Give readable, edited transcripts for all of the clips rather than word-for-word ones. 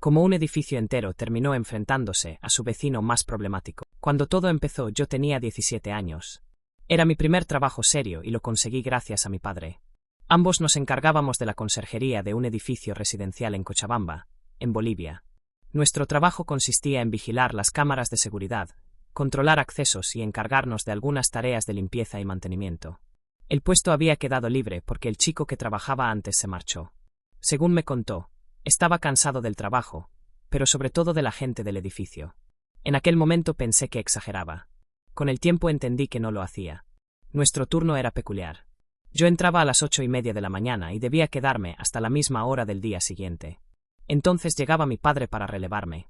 como un edificio entero terminó enfrentándose a su vecino más problemático. Cuando todo empezó yo tenía 17 años. Era mi primer trabajo serio y lo conseguí gracias a mi padre. Ambos nos encargábamos de la conserjería de un edificio residencial en Cochabamba, en Bolivia. Nuestro trabajo consistía en vigilar las cámaras de seguridad, controlar accesos y encargarnos de algunas tareas de limpieza y mantenimiento. El puesto había quedado libre porque el chico que trabajaba antes se marchó. Según me contó, estaba cansado del trabajo, pero sobre todo de la gente del edificio. En aquel momento pensé que exageraba. Con el tiempo entendí que no lo hacía. Nuestro turno era peculiar. Yo entraba a las 8:30 de la mañana y debía quedarme hasta la misma hora del día siguiente. Entonces llegaba mi padre para relevarme.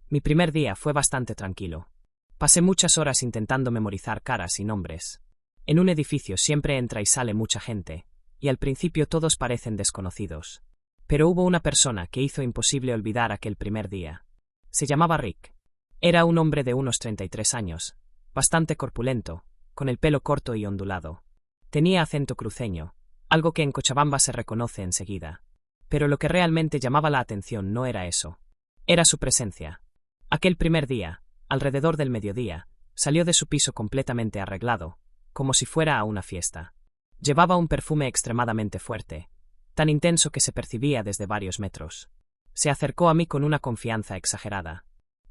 Mi primer día fue bastante tranquilo. Pasé muchas horas intentando memorizar caras y nombres. En un edificio siempre entra y sale mucha gente, y al principio todos parecen desconocidos. Pero hubo una persona que hizo imposible olvidar aquel primer día. Se llamaba Rick. Era un hombre de unos 33 años, bastante corpulento, con el pelo corto y ondulado. Tenía acento cruceño, algo que en Cochabamba se reconoce enseguida. Pero lo que realmente llamaba la atención no era eso. Era su presencia. Aquel primer día, alrededor del mediodía, salió de su piso completamente arreglado, como si fuera a una fiesta. Llevaba un perfume extremadamente fuerte, tan intenso que se percibía desde varios metros. Se acercó a mí con una confianza exagerada.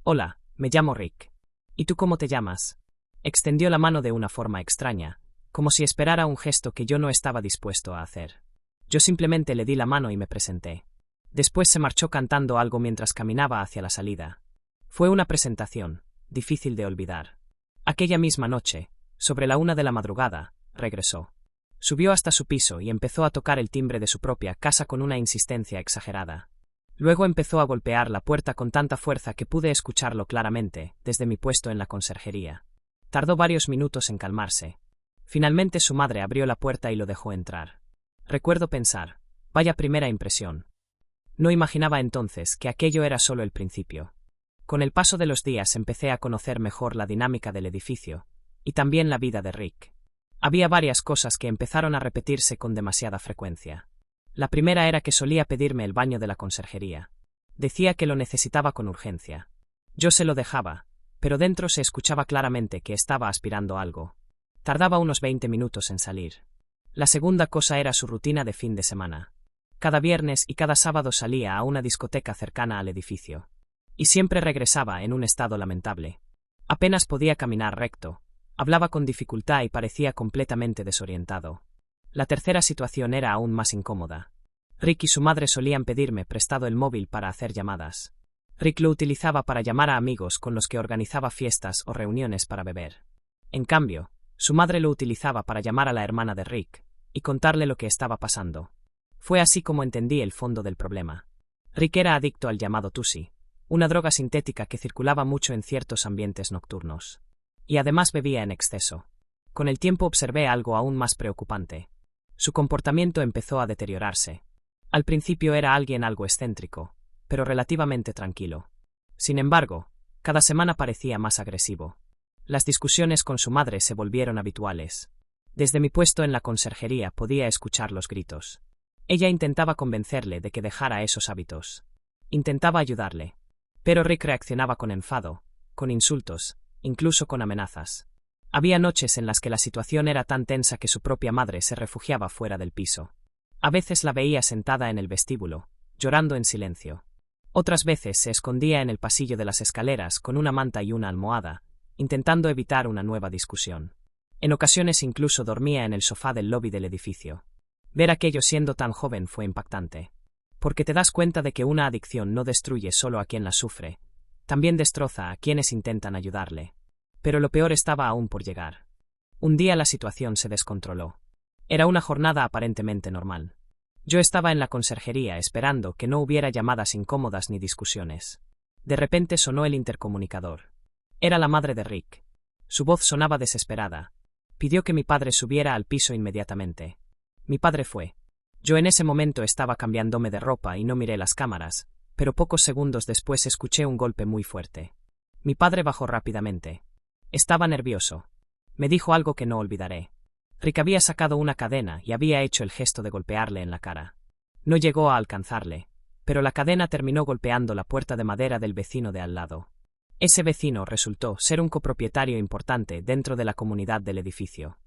«Hola, me llamo Rick. ¿Y tú cómo te llamas?» Extendió la mano de una forma extraña, como si esperara un gesto que yo no estaba dispuesto a hacer. Yo simplemente le di la mano y me presenté. Después se marchó cantando algo mientras caminaba hacia la salida. Fue una presentación, difícil de olvidar. Aquella misma noche, sobre la 1 de la madrugada, regresó. Subió hasta su piso y empezó a tocar el timbre de su propia casa con una insistencia exagerada. Luego empezó a golpear la puerta con tanta fuerza que pude escucharlo claramente, desde mi puesto en la conserjería. Tardó varios minutos en calmarse. Finalmente su madre abrió la puerta y lo dejó entrar. Recuerdo pensar, vaya primera impresión. No imaginaba entonces que aquello era solo el principio. Con el paso de los días empecé a conocer mejor la dinámica del edificio, y también la vida de Rick. Había varias cosas que empezaron a repetirse con demasiada frecuencia. La primera era que solía pedirme el baño de la conserjería. Decía que lo necesitaba con urgencia. Yo se lo dejaba, pero dentro se escuchaba claramente que estaba aspirando algo. Tardaba unos 20 minutos en salir. La segunda cosa era su rutina de fin de semana. Cada viernes y cada sábado salía a una discoteca cercana al edificio. Y siempre regresaba en un estado lamentable. Apenas podía caminar recto. Hablaba con dificultad y parecía completamente desorientado. La tercera situación era aún más incómoda. Rick y su madre solían pedirme prestado el móvil para hacer llamadas. Rick lo utilizaba para llamar a amigos con los que organizaba fiestas o reuniones para beber. En cambio, su madre lo utilizaba para llamar a la hermana de Rick y contarle lo que estaba pasando. Fue así como entendí el fondo del problema. Rick era adicto al llamado Tusi, una droga sintética que circulaba mucho en ciertos ambientes nocturnos. Y además bebía en exceso. Con el tiempo observé algo aún más preocupante. Su comportamiento empezó a deteriorarse. Al principio era alguien algo excéntrico, pero relativamente tranquilo. Sin embargo, cada semana parecía más agresivo. Las discusiones con su madre se volvieron habituales. Desde mi puesto en la conserjería podía escuchar los gritos. Ella intentaba convencerle de que dejara esos hábitos. Intentaba ayudarle. Pero Rick reaccionaba con enfado, con insultos, incluso con amenazas. Había noches en las que la situación era tan tensa que su propia madre se refugiaba fuera del piso. A veces la veía sentada en el vestíbulo, llorando en silencio. Otras veces se escondía en el pasillo de las escaleras con una manta y una almohada, intentando evitar una nueva discusión. En ocasiones incluso dormía en el sofá del lobby del edificio. Ver aquello siendo tan joven fue impactante. Porque te das cuenta de que una adicción no destruye solo a quien la sufre, también destroza a quienes intentan ayudarle. Pero lo peor estaba aún por llegar. Un día la situación se descontroló. Era una jornada aparentemente normal. Yo estaba en la conserjería esperando que no hubiera llamadas incómodas ni discusiones. De repente sonó el intercomunicador. Era la madre de Rick. Su voz sonaba desesperada. Pidió que mi padre subiera al piso inmediatamente. Mi padre fue. Yo en ese momento estaba cambiándome de ropa y no miré las cámaras, pero pocos segundos después escuché un golpe muy fuerte. Mi padre bajó rápidamente. Estaba nervioso. Me dijo algo que no olvidaré. Rick había sacado una cadena y había hecho el gesto de golpearle en la cara. No llegó a alcanzarle, pero la cadena terminó golpeando la puerta de madera del vecino de al lado. Ese vecino resultó ser un copropietario importante dentro de la comunidad del edificio.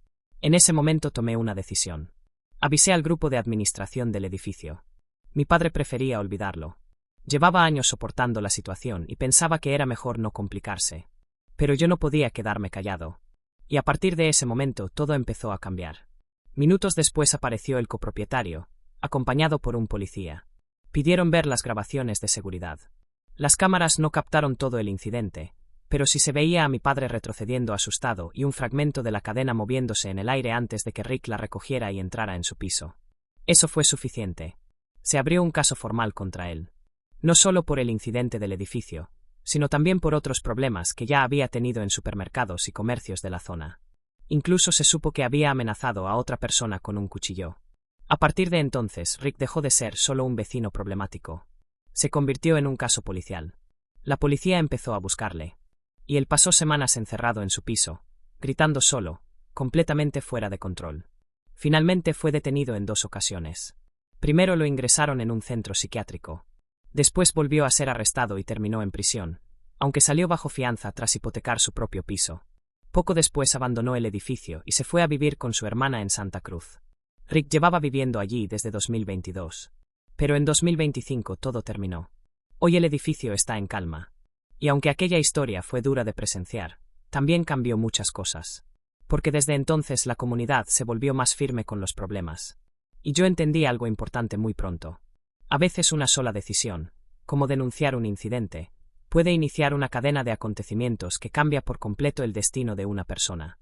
En ese momento tomé una decisión. Avisé al grupo de administración del edificio. Mi padre prefería olvidarlo. Llevaba años soportando la situación y pensaba que era mejor no complicarse. Pero yo no podía quedarme callado. Y a partir de ese momento todo empezó a cambiar. Minutos después apareció el copropietario, acompañado por un policía. Pidieron ver las grabaciones de seguridad. Las cámaras no captaron todo el incidente, pero sí se veía a mi padre retrocediendo asustado y un fragmento de la cadena moviéndose en el aire antes de que Rick la recogiera y entrara en su piso. Eso fue suficiente. Se abrió un caso formal contra él. No solo por el incidente del edificio, sino también por otros problemas que ya había tenido en supermercados y comercios de la zona. Incluso se supo que había amenazado a otra persona con un cuchillo. A partir de entonces, Rick dejó de ser solo un vecino problemático. Se convirtió en un caso policial. La policía empezó a buscarle. Y él pasó semanas encerrado en su piso, gritando solo, completamente fuera de control. Finalmente fue detenido en 2 ocasiones. Primero lo ingresaron en un centro psiquiátrico. Después volvió a ser arrestado y terminó en prisión, aunque salió bajo fianza tras hipotecar su propio piso. Poco después abandonó el edificio y se fue a vivir con su hermana en Santa Cruz. Rick llevaba viviendo allí desde 2022. Pero en 2025 todo terminó. Hoy el edificio está en calma. Y aunque aquella historia fue dura de presenciar, también cambió muchas cosas. Porque desde entonces la comunidad se volvió más firme con los problemas. Y yo entendí algo importante muy pronto. A veces una sola decisión, como denunciar un incidente, puede iniciar una cadena de acontecimientos que cambia por completo el destino de una persona.